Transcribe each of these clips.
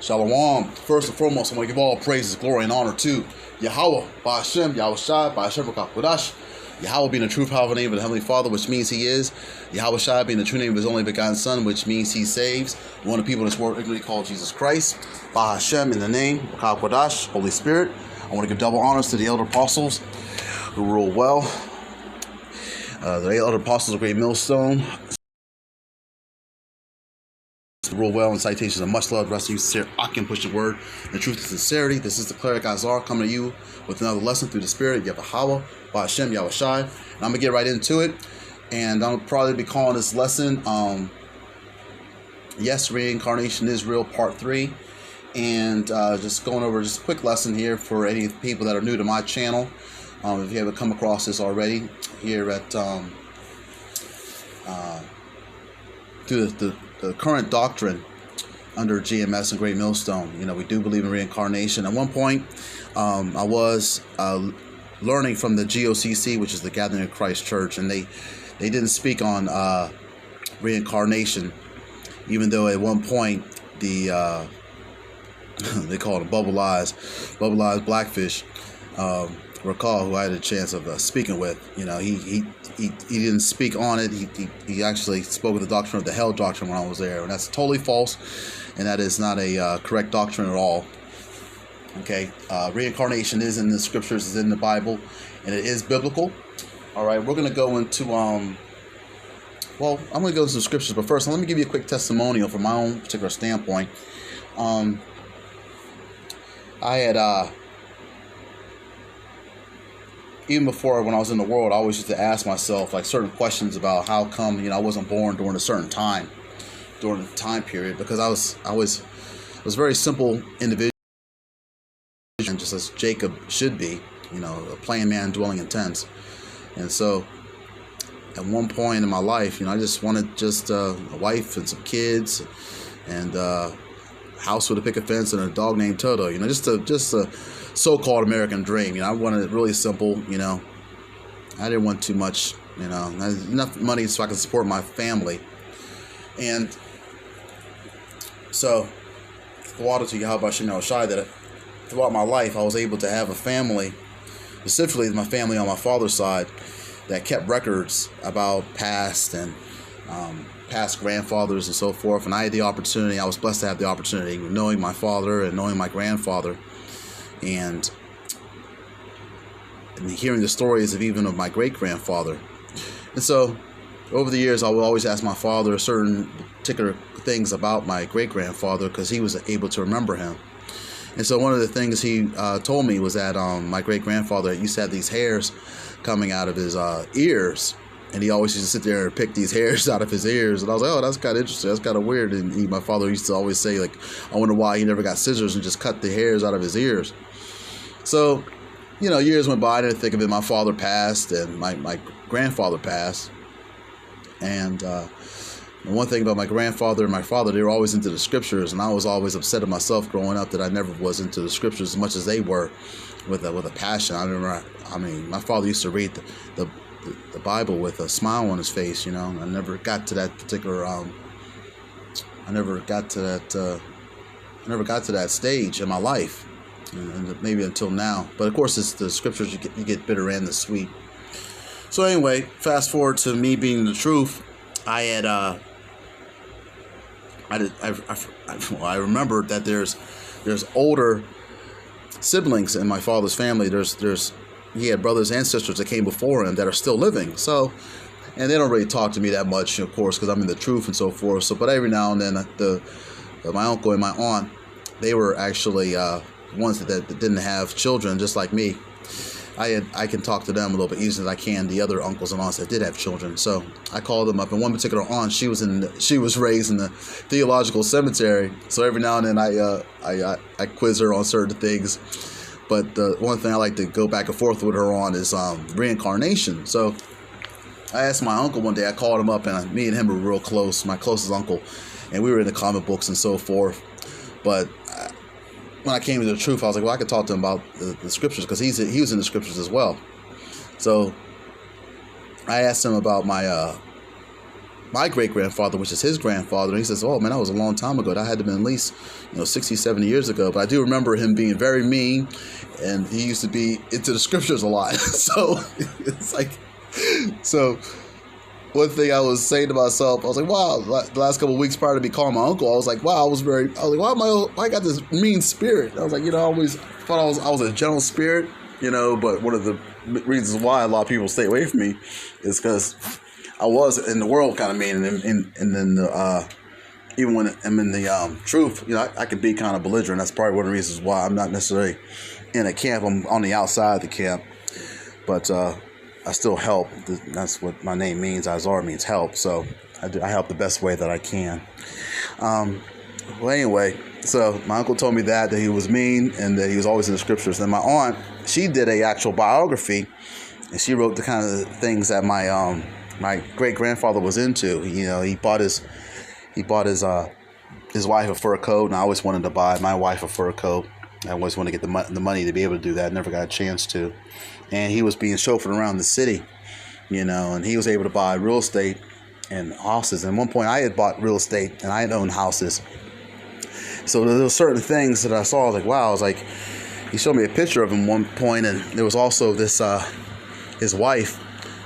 Shalom. First and foremost, I want to give all praises, glory, and honor to Yahweh, Ba'Hashem, Yahweh Shai, Ba'Hashem Kodash. Yahweh being the true powerful name of the Heavenly Father, which means He is. Yahweh Shai being the true name of His only begotten Son, which means He saves. One of the people in this world ignorantly called Jesus Christ. Ba'Hashem in the name, Kodash, Holy Spirit. I want to give double honors to the elder apostles who rule well. The elder apostles of Great Millstone rule well, and citations of much love. Rest of you sincere, I can push the word, the truth and sincerity. This is the cleric Azar coming to you with another lesson through the Spirit. Yahweh, Ba'Hashem, Yahweh Shai. And I'm gonna get right into it, and I'll probably be calling this lesson Yes, Reincarnation is Real Part 3, and just going over just a quick lesson here for any people that are new to my channel. If you haven't come across this already, here at through the current doctrine under GMS and Great Millstone, we do believe in reincarnation. At one point, I was learning from the GOCC, which is the Gathering of Christ Church, and they didn't speak on reincarnation, even though at one point the they called them bubble eyes blackfish. Recall who I had a chance of speaking with. He didn't speak on it. He actually spoke of the doctrine of the hell doctrine when I was there, and that's totally false, and that is not a correct doctrine at all. Okay, reincarnation is in the scriptures, is in the Bible, and it is biblical. All right, we're going to go into well, I'm going to go into the scriptures, but first let me give you a quick testimonial from my own particular standpoint. I had even before, when I was in the world, I always used to ask myself like certain questions about how come I wasn't born during a certain time, during the time period, because I was a very simple individual, and just as Jacob should be, a plain man dwelling in tents. And so at one point in my life, I just wanted just a wife and some kids, and a house with a picket fence and a dog named Toto. Just a so-called American dream. I wanted it really simple. I didn't want too much. Enough money so I could support my family. And so, the water to Yahweh Ba'Hashem Shai, that throughout my life I was able to have a family, specifically my family on my father's side, that kept records about past and past grandfathers and so forth. And I had the opportunity, I was blessed to have the opportunity, knowing my father and knowing my grandfather, and hearing the stories of my great-grandfather. And so over the years, I would always ask my father certain particular things about my great-grandfather, because he was able to remember him. And so one of the things he told me was that my great-grandfather used to have these hairs coming out of his ears, and he always used to sit there and pick these hairs out of his ears. And I was like, oh, that's kind of interesting. That's kind of weird. And my father used to always say, like, I wonder why he never got scissors and just cut the hairs out of his ears. So, years went by. I didn't think of it. My father passed, and my grandfather passed. And one thing about my grandfather and my father, they were always into the scriptures, and I was always upset at myself growing up that I never was into the scriptures as much as they were, with a passion. I remember, my father used to read the Bible with a smile on his face. I never got to that particular. I never got to that stage in my life, and maybe until now. But of course, it's the scriptures. You get bitter and the sweet. So anyway, fast forward to me being the truth. I remembered that there's older siblings in my father's family. He had brothers and sisters that came before him that are still living. So, and they don't really talk to me that much, of course, because I'm in the truth and so forth. So, but every now and then, my uncle and my aunt, they were actually ones that didn't have children, just like me. I can talk to them a little bit easier than I can the other uncles and aunts that did have children. So I called them up, and one particular aunt, she was raised in the theological cemetery. So every now and then I quiz her on certain things. But the one thing I like to go back and forth with her on is reincarnation. So I asked my uncle one day, I called him up, and me and him were real close, my closest uncle, and we were in the comic books and so forth. But when I came to the truth, I was like, well, I could talk to him about the scriptures, because he was in the scriptures as well. So I asked him about my my great-grandfather, which is his grandfather. And he says, oh, man, that was a long time ago. That had to have been at least, 60, 70 years ago. But I do remember him being very mean, and he used to be into the scriptures a lot. So it's like, so one thing I was saying to myself, I was like, wow, the last couple of weeks prior to me calling my uncle, I was like, wow, I was like, why I got this mean spirit? I was like, I always thought I was a gentle spirit, but one of the reasons why a lot of people stay away from me is because I was in the world kind of mean, and then even when I'm in the truth, I can be kind of belligerent. That's probably one of the reasons why I'm not necessarily in a camp. I'm on the outside of the camp, but I still help. That's what my name means. Azar means help, so I help the best way that I can. Well, anyway, so my uncle told me that he was mean and that he was always in the scriptures. And my aunt, she did a actual biography, and she wrote the kind of things that my great-grandfather was into. He bought his wife a fur coat, and I always wanted to buy my wife a fur coat. I always wanted to get the money to be able to do that. Never got a chance to. And he was being chauffeured around the city, and he was able to buy real estate and houses. And at one point, I had bought real estate, and I had owned houses. So there were certain things that I saw. I was like, wow. I was like, he showed me a picture of him one point, and there was also this, his wife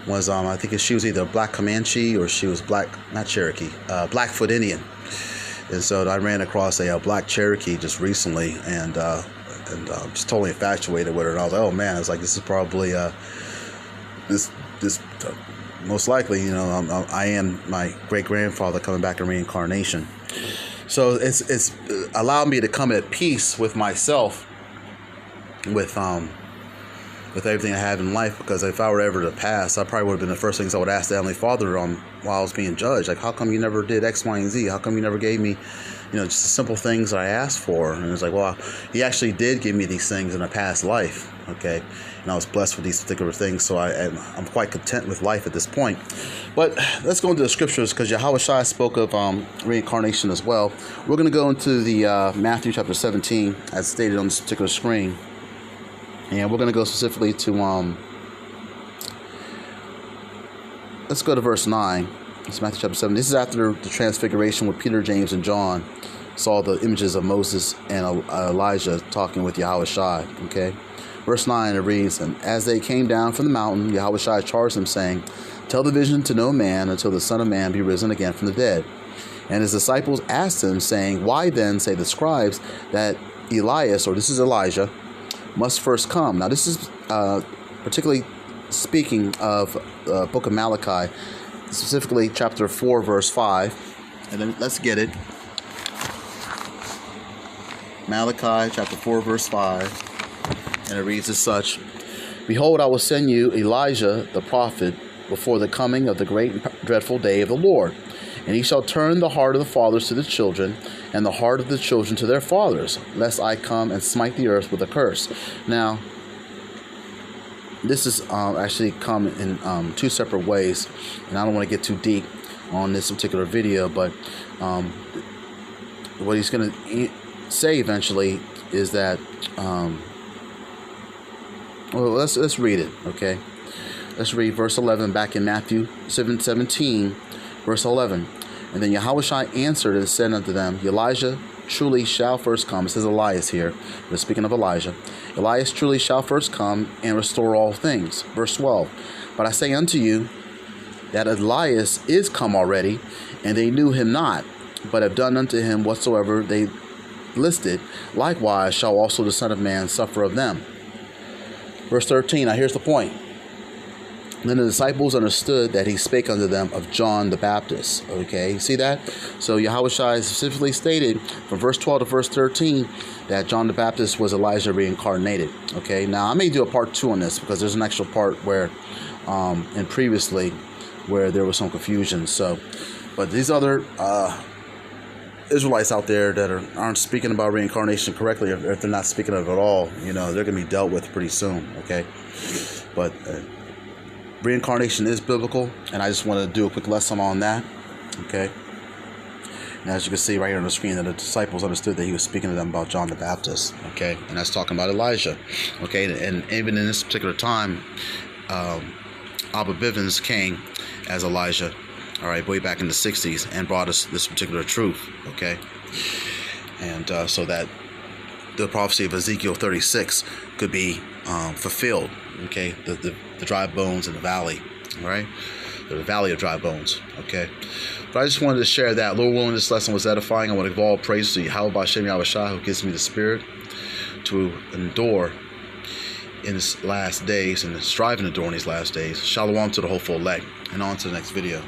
was, I think she was either black Comanche or she was black, not Cherokee, Blackfoot Indian. And so I ran across a black Cherokee just recently, and just totally infatuated with her. And I was like, oh man, I was like, this is probably this most likely, I am my great grandfather coming back in reincarnation. So it's allowed me to come at peace with myself, with everything I have in life, because if I were ever to pass, I probably would have been the first things I would ask the Heavenly Father while I was being judged. Like, how come you never did X, Y, and Z? How come you never gave me, just the simple things that I asked for? And it's like, well, He actually did give me these things in a past life, okay? And I was blessed with these particular things, so I'm quite content with life at this point. But let's go into the scriptures, because Yahushua spoke of reincarnation as well. We're going to go into the Matthew chapter 17, as stated on this particular screen. And we're going to go specifically to, let's go to verse 9. It's Matthew chapter 7. This is after the transfiguration where Peter, James, and John saw the images of Moses and Elijah talking with Yahushua. Okay? Verse 9, it reads, and as they came down from the mountain, Yahushua charged them, saying, tell the vision to no man until the Son of Man be risen again from the dead. And his disciples asked him, saying, why then say the scribes that Elias, or this is Elijah, must first come? Now, this is particularly speaking of the book of Malachi, specifically chapter 4, verse 5. And then let's get it. Malachi chapter 4, verse 5. And it reads as such, behold, I will send you Elijah the prophet before the coming of the great and dreadful day of the Lord. And he shall turn the heart of the fathers to the children, and the heart of the children to their fathers, lest I come and smite the earth with a curse. Now, this is actually come in two separate ways, and I don't want to get too deep on this particular video, but what he's going to say eventually is that, well, let's read it, okay? Let's read verse 11 back in Matthew 17, verse 11. And then Yahushua answered and said unto them, Elijah truly shall first come. It says Elias here. We're speaking of Elijah. Elias truly shall first come and restore all things. Verse 12. But I say unto you that Elias is come already, and they knew him not, but have done unto him whatsoever they listed. Likewise shall also the Son of Man suffer of them. Verse 13. Now here's the point. Then the disciples understood that he spake unto them of John the Baptist. Okay, see that? So Yahushua specifically stated from verse 12 to verse 13 that John the Baptist was Elijah reincarnated. Okay, now I may do a part 2 on this because there's an actual part where, and previously, where there was some confusion. So, but these other Israelites out there that aren't speaking about reincarnation correctly, or if they're not speaking of it at all, they're going to be dealt with pretty soon. Okay, but. Reincarnation is biblical, and I just want to do a quick lesson on that. Okay. And as you can see right here on the screen, that the disciples understood that he was speaking to them about John the Baptist. Okay. And that's talking about Elijah. Okay. And even in this particular time, Abba Bivens came as Elijah. all right, way back in the 60s, and brought us this particular truth, okay? And so that the prophecy of Ezekiel 36 could be fulfilled, okay? The dry bones in the valley, all right? The valley of dry bones, okay? But I just wanted to share that. Lord willing, this lesson was edifying. I want to give all praise to Yahweh Hashem Yahushua, who gives me the spirit to endure in these last days and strive to endure in these last days. Shalom to the hopeful elect, and on to the next video.